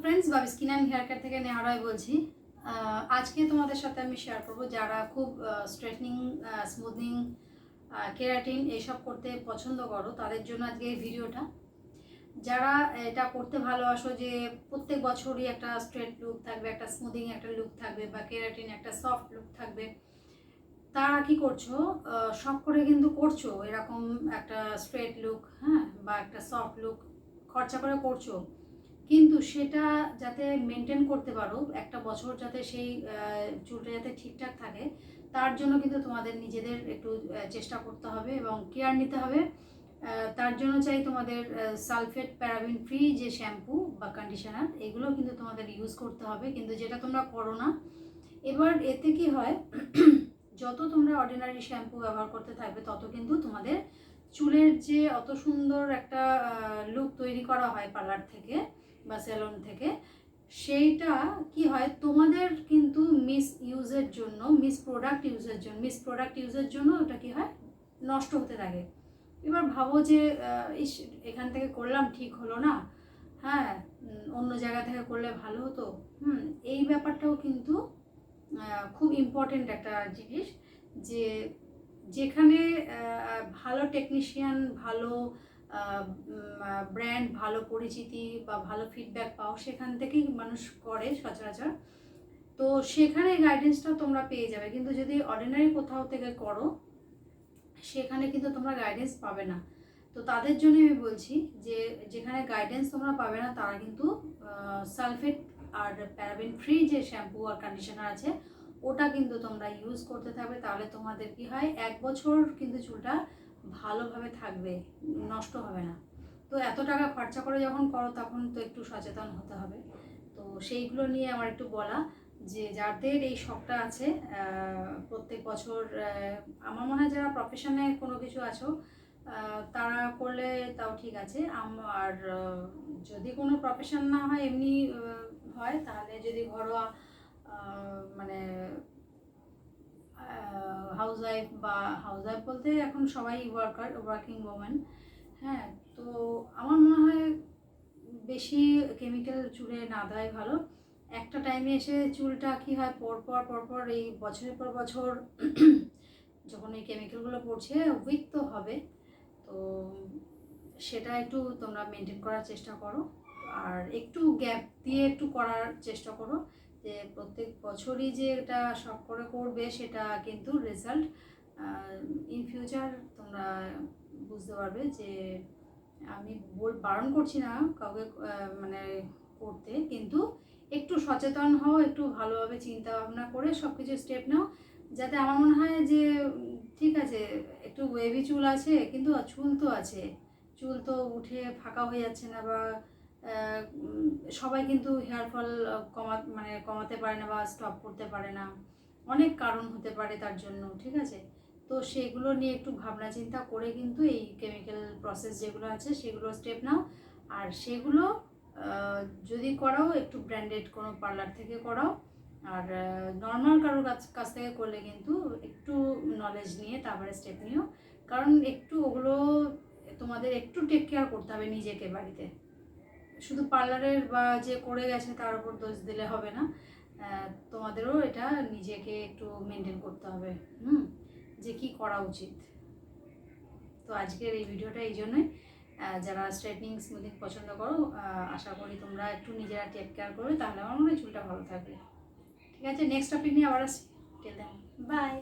Friends, বাবি skin and hair care থেকে নেহা রায় বলছি। আজকে তোমাদের সাথে আমি শেয়ার করব যারা খুব স্ট্রেটনিং, স্মুথনিং, কেরাটিন এইসব করতে পছন্দ করো তাদের জন্য আজকে এই ভিডিওটা। যারা এটা করতে ভালোবাসো যে প্রত্যেক বছরই একটা স্ট্রেট লুক থাকবে, একটা স্মুথিং একটা লুক থাকবে, বা কেরাটিন একটা সফট লুক থাকবে, তারা কি করছো, শখ করে কিন্তু করছো এরকম একটা স্ট্রেট লুক, হ্যাঁ, বা একটা সফট লুক খরচা করে করছো, কিন্তু সেটা যাতে মেনটেন করতে পারো একটা বছর, যাতে সেই চুলটা যাতে ঠিকঠাক থাকে, তার জন্য কিন্তু তোমাদের নিজেদের একটু চেষ্টা করতে হবে এবং কেয়ার নিতে হবে। তার জন্য চাই তোমাদের সালফেট প্যারাবিন ফ্রি যে শ্যাম্পু বা কন্ডিশনার, এগুলো কিন্তু তোমাদের ইউজ করতে হবে, কিন্তু যেটা তোমরা করো না। এবার এতে কি হয়, যত তোমরা অর্ডিনারি শ্যাম্পু ব্যবহার করতে থাকবে তত কিন্তু তোমাদের চুলের যে অত সুন্দর একটা লুক তৈরি করা হয় পার্লার থেকে বা সেলুন থেকে, সেইটা কি হয় তোমাদের কিন্তু মিস প্রোডাক্ট ইউজের জন্য ওটা কি হয়, নষ্ট হতে থাকে। এবার ভাবো যে এখান থেকে করলাম ঠিক হলো না, হ্যাঁ, অন্য জায়গা থেকে করলে ভালো হতো। এই ব্যাপারটাও কিন্তু খুব ইম্পর্টেন্ট একটা জিনিস, যে যেখানে ভালো টেকনিশিয়ান, ভালো ব্র্যান্ড, ভালো পরিচিতি বা ভালো ফিডব্যাক পাও, সেখান থেকেই মানুষ করে সচরাচর। তো সেখানে গাইডেন্সটা তোমরা পেয়ে যাবে, কিন্তু যদি অর্ডিনারি কোথাও থেকে করো সেখানে কিন্তু তোমরা গাইডেন্স পাবে না। তো তাদের জন্য আমি বলছি যে যেখানে গাইডেন্স তোমরা পাবে না তারা কিন্তু সালফেট আর প্যারাবেন ফ্রি যে শ্যাম্পু আর কন্ডিশনার আছে ওটা কিন্তু তোমরা ইউজ করতে থাকবে। তাহলে তোমাদের কি হয়, 1 বছর কিন্তু চুলটা ভালোভাবে থাকবে, নষ্ট হবে না। তো এত টাকা খরচা করে যখন করো তখন তো একটু সচেতন হতে হবে। তো সেইগুলো নিয়ে আমার একটু বলা, যে যাদের এই শখটা আছে প্রত্যেক বছর, আমার মনে হয় যারা প্রফেশনে কোনো কিছু আছো তারা করলে তাও ঠিক আছে। আর যদি কোনো প্রফেশন না হয়, এমনি হয়, তাহলে যদি ঘরোয়া মানে হাউস ওয়াইফ বলতে এখন সবাই ওয়ার্কিং ওমেন, হ্যাঁ। তো আমার মনে হয় বেশি কেমিক্যাল চুলে না দেওয়াই ভালো। একটা টাইমে এসে চুলটা কি হয়, পরপর এই বছরের পর বছর যখন এই কেমিক্যালগুলো পড়ছে, উইক তো হবে। তো সেটা একটু তোমরা মেনটেন করার চেষ্টা করো, আর একটু গ্যাপ দিয়ে একটু করার চেষ্টা করো, যে প্রত্যেক বছরই যে এটা শখ করে করবে সেটা কিন্তু রেজাল্ট ইন ফিউচার তোমরা বুঝতে পারবে। যে আমি বারণ করছি না কাউকে মানে করতে, কিন্তু একটু সচেতন হও, একটু ভালোভাবে চিন্তা ভাবনা করে সব কিছু স্টেপ নাও, যাতে আমার মনে হয় যে ঠিক আছে একটু ওয়েভি চুল আছে কিন্তু চুল তো উঠে ফাঁকা হয়ে যাচ্ছে না, বা সবাই কিন্তু হেয়ার ফল কমাতে পারে না বা স্টপ করতে পারে না, অনেক কারণ হতে পারে তার জন্য, ঠিক আছে। তো সেগুলো নিয়ে একটু ভাবনা চিন্তা করে কিন্তু এই কেমিক্যাল প্রসেস যেগুলো আছে সেগুলো স্টেপ নাও। আর সেগুলো যদি করাও একটু ব্র্যান্ডেড কোনো পার্লার থেকে করাও, আর নর্মাল কারোর কাছ থেকে করলে কিন্তু একটু নলেজ নিয়ে তারপরে স্টেপ নিও, কারণ একটু ওগুলো তোমাদের একটু টেক কেয়ার করতে হবে নিজেকে বাড়িতে। শুধু পার্লারের বা যে করে গেছে তার উপর দোষ দিলে হবে না, তোমাদেরও এটা নিজেকে একটু মেনটেন করতে হবে, যে কি করা উচিত। তো আজকের এই ভিডিওটা এই জন্যই, যারা স্ট্রেটনিং স্মুথিং পছন্দ করো, আশা করি তোমরা একটু নিজেরা টেক কেয়ার করবে, তাহলে আমার মনে হয় চুলটা ভালো থাকবে। ঠিক আছে, নেক্সট টপিক নিয়ে আবার আসছি। Till then, by.